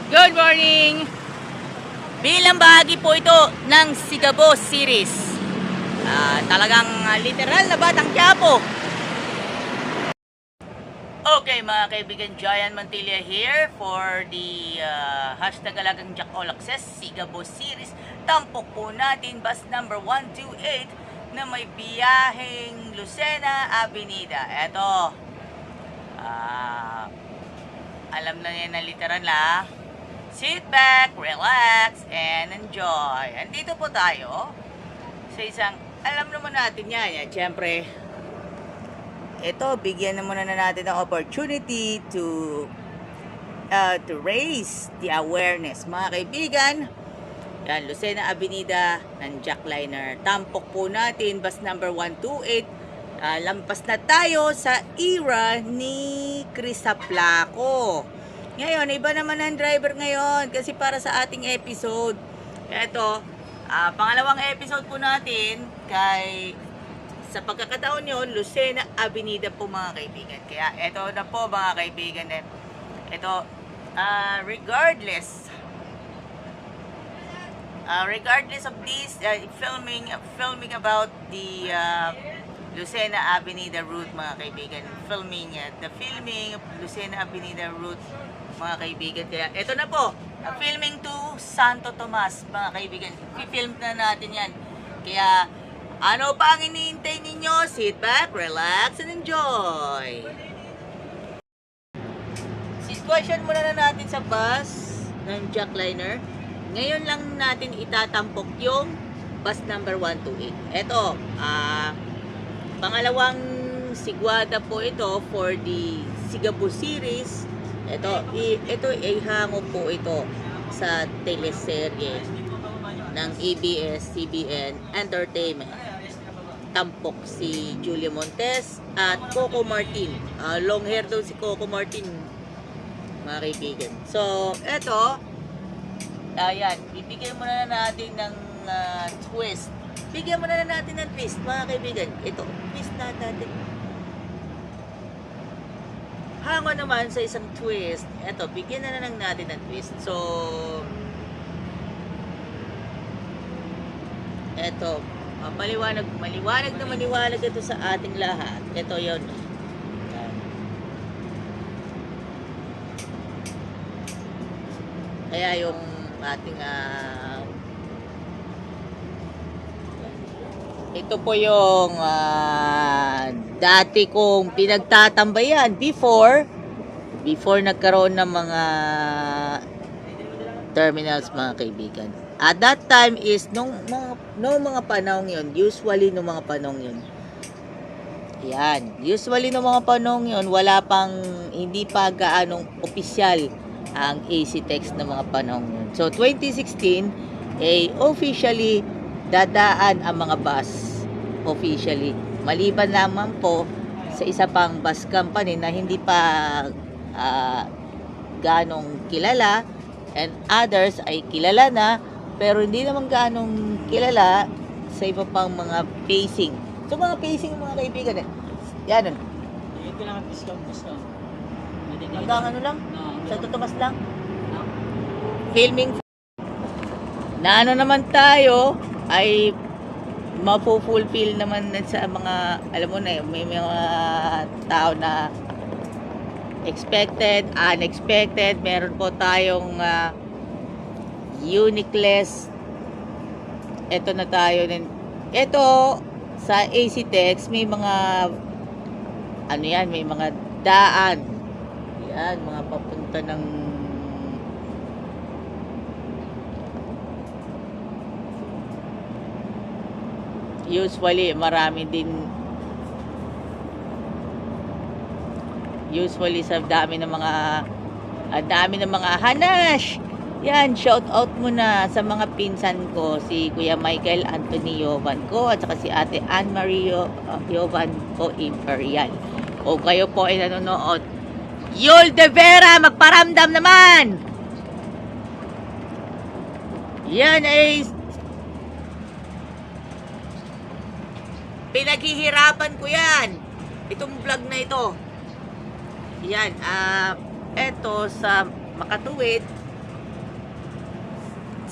Good morning! Bilang bahagi po ito ng Sigabo series. Talagang literal na Batang Quiapo. Okay mga kaibigan, Giant Mantilla here for the hashtag Alagang Jack All Access Sigabo series. Tampok po natin bus number 128 na may biyaheng Lucena Avenida. Eto, alam na yan na literal na. Sit back, relax, and enjoy. Andito po tayo sa isang, alam naman natin yan. Siyempre, ito, bigyan naman na natin ng opportunity to raise the awareness. Mga kaibigan, yan, Lucena Avenida ng Jackliner. Tampok po natin, bus number 128. Lampas na tayo sa era ni Chris Aplaco. Ngayon, iba naman ang driver ngayon kasi para sa ating episode. Ito, pangalawang episode po natin sa pagkakataon yun, Lucena Avenida po mga kaibigan. Kaya ito na po mga kaibigan. Ito, regardless of this filming about the Lucena Avenida route mga kaibigan. The filming of Lucena Avenida route mga kaibigan. Kaya ito na po, filming to Santo Tomas mga kaibigan. I-film na natin yan. Kaya ano pa ang iniintay ninyo? Sit back, relax, and enjoy. Situation muna na natin sa bus ng Jackliner. Ngayon lang natin itatampok yung bus number 128. Ito, pangalawang sigwada po ito for the Sigabo series. Ito ay hango po ito sa teleserye ng ABS-CBN Entertainment. Tampok si Julia Montes at Coco Martin. Long hair daw si Coco Martin, mga kaibigan. So, ito, ayan, bibigyan muna na natin ng twist. Bigyan muna na natin ng twist, mga kaibigan. Ito, twist na natin. Hango naman sa isang twist. Ito, bigyan na lang natin ng twist. So, ito, maliwanag ito sa ating lahat. Ito yon. Kaya yung ating ito po yung dati kong pinagtatambayan before nagkaroon ng mga terminals mga kaibigan. At that time is nung mga panahon yun, usually nung mga panahon yun. Yan, usually nung mga panahon yun, hindi pa gaanong opisyal ang AC Text ng mga panahon yun. So 2016 officially dadaan ang mga bus officially. Maliban naman po sa isa pang bus company na hindi pa ganong kilala, and others ay kilala na pero hindi naman ganong kilala sa iba pang mga pacing. So mga pacing mga kaibigan, yan. Ito lang ang discount. Hanggang ano lang? Sa tutumas lang? Filming na ano naman tayo ay mapufulfill naman sa mga, alam mo na, may mga tao na expected, unexpected. Meron po tayong uniqueness. Ito na tayo din. Ito sa AC Text may mga may mga daan. Yan, mga papunta ng usually sa dami ng mga hanash. Yan, shout out muna sa mga pinsan ko, si Kuya Michael Anthony Yovan ko at saka si Ate Anne Marie Yovan ko Imperial. O kayo po ay nanonood, Yul de Vera, magparamdam naman. Yan ay pinaghihirapan ko yan. Itong vlog na ito. Yan, eto sa Makatuwid,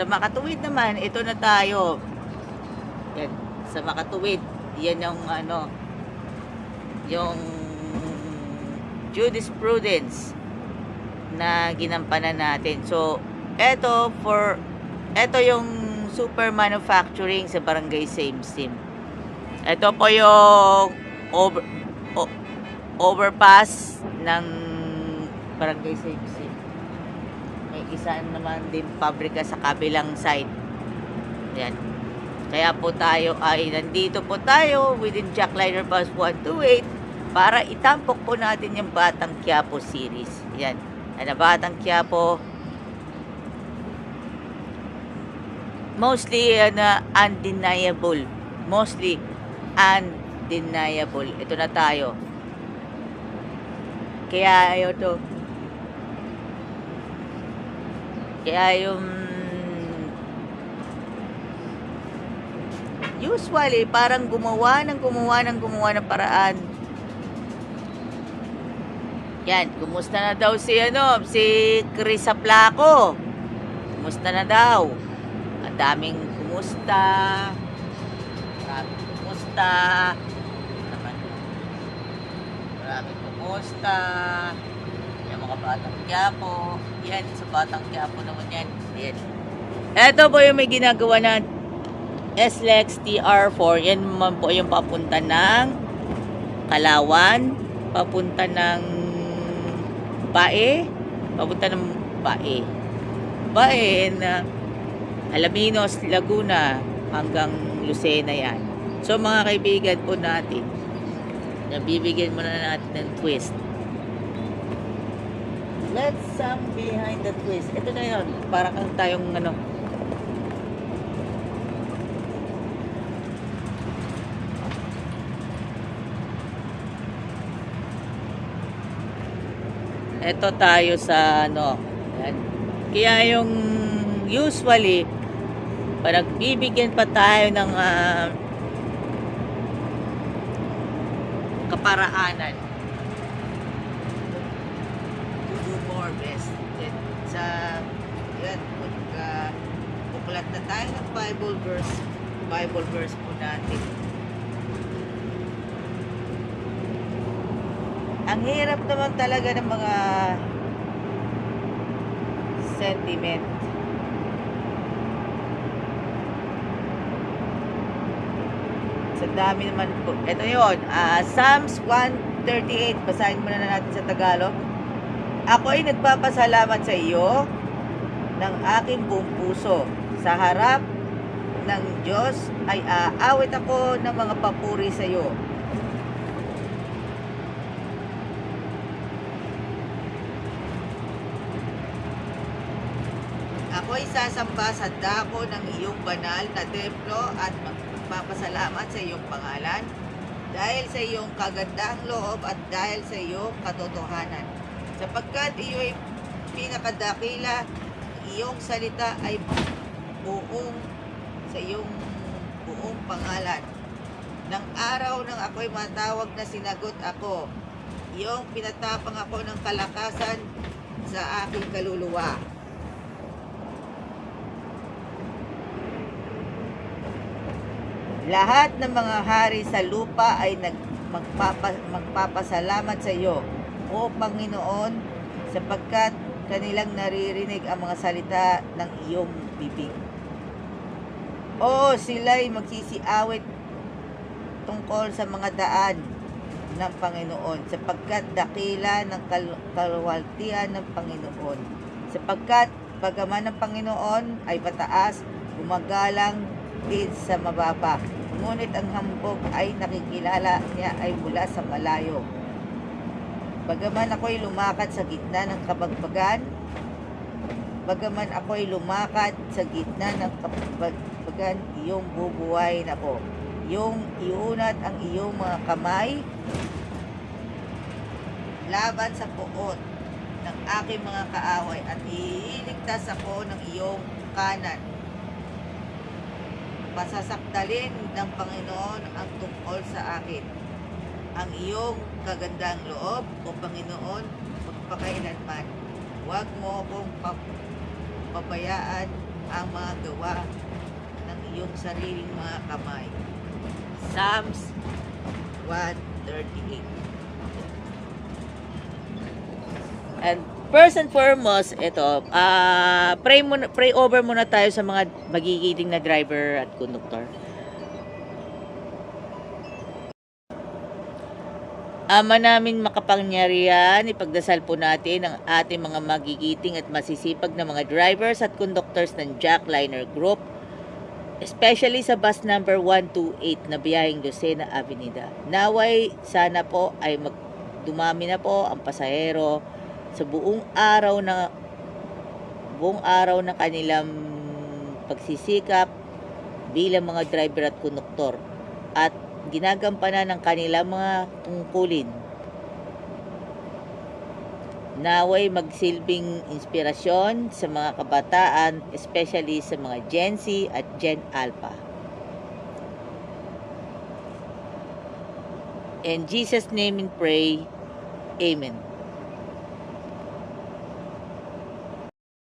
Sa makatuwid naman, ito na tayo. Yan, sa makatuwid, yan yung ano, yung jurisprudence na ginampanan natin. So, ito yung super manufacturing sa Barangay Simsim. Ito po yung overpass ng Barangay Simsim. May isa naman din pabrika sa kabilang side. Yan. Kaya po tayo ay nandito po tayo within Jackliner Bus 128 para itampok po natin yung Batang Quiapo series. Yan. Ano, Batang Quiapo, mostly undeniable. Mostly undeniable. Ito na tayo. Kaya yung usually parang gumawa ng paraan. Yan, kumusta na daw si Chris Aplaco? Kumusta na daw? Ang daming kumusta. Maraming kumusta. Naman. Maraming kumusta. Yung mga Batang Quiapo. Yan, sa Batang Quiapo naman yan. Yan. Ito po yung may ginagawa na SLEX TR4. Yan naman po yung papunta ng Kalawan. Papunta ng Bae. Papunta ng Bae. Bae na Alaminos, Laguna hanggang Lucena yan. So mga kaibigan po natin, nabibigyan muna natin ng twist. Let's behind the twist. Ito na yun. Para kang tayong ito tayo sa yan. Kaya yung usually parang bibigyan pa tayo ng kaparaanan to do more best. Then, yan, buklat na tayo ng Bible verse po natin. Ang hirap naman talaga ng mga sentiment. Sa dami naman po. Ito yun. Psalms 138. Basahin muna na natin sa Tagalog. Ako ay nagpapasalamat sa iyo ng aking buong puso. Sa harap ng Diyos ay aawit ako ng mga papuri sa iyo. Ako'y sasamba sa dako ng iyong banal na templo at magpapasalamat sa iyong pangalan dahil sa iyong kagandahang loob at dahil sa iyong katotohanan. Sapagkat iyo'y pinakadakila, iyong salita ay buong sa iyong buong pangalan. Nang araw nang ako'y matawag na sinagot ako, iyong pinatapang ako ng kalakasan sa aking kaluluwa. Lahat ng mga hari sa lupa ay magpapasalamat sa iyo, O Panginoon, sapagkat kanilang naririnig ang mga salita ng iyong bibig. O sila'y magsisiawit tungkol sa mga daan ng Panginoon, sapagkat dakila ng kaluwalhatian ng Panginoon. Sapagkat bagaman ng Panginoon ay pataas, gumagalang din sa mababa. Ngunit ang hambog ay nakikilala niya ay mula sa malayo. Bagaman ako'y lumakad sa gitna ng kabagbagan, iyong bubuhayin ako. Iyong iunat ang iyong mga kamay laban sa puot ng aking mga kaaway at iiligtas ako ng iyong kanan. Pasasakdalin ng Panginoon ang tungkol sa akin. Ang iyong kagandang loob, O Panginoon, magpakailanman. Huwag mo akong pabayaan ang mga gawa ng iyong sariling mga kamay. Psalms 138. And first and foremost, ito, pray over muna tayo sa mga magigiting na driver at conductor. Ama namin makapangyarihan, ipagdasal po natin ang ating mga magigiting at masisipag na mga drivers at conductors ng Jackliner Group, especially sa bus number 128 na biyaheng Lucena Avenida. Naway, sana po ay dumami na po ang pasahero sa buong araw na kanilang pagsisikap bilang mga driver at conductor at ginagampanan ng kanilang mga tungkulin. Naway magsilbing inspirasyon sa mga kabataan, especially sa mga Gen Z at Gen Alpha. In Jesus' name and pray, Amen.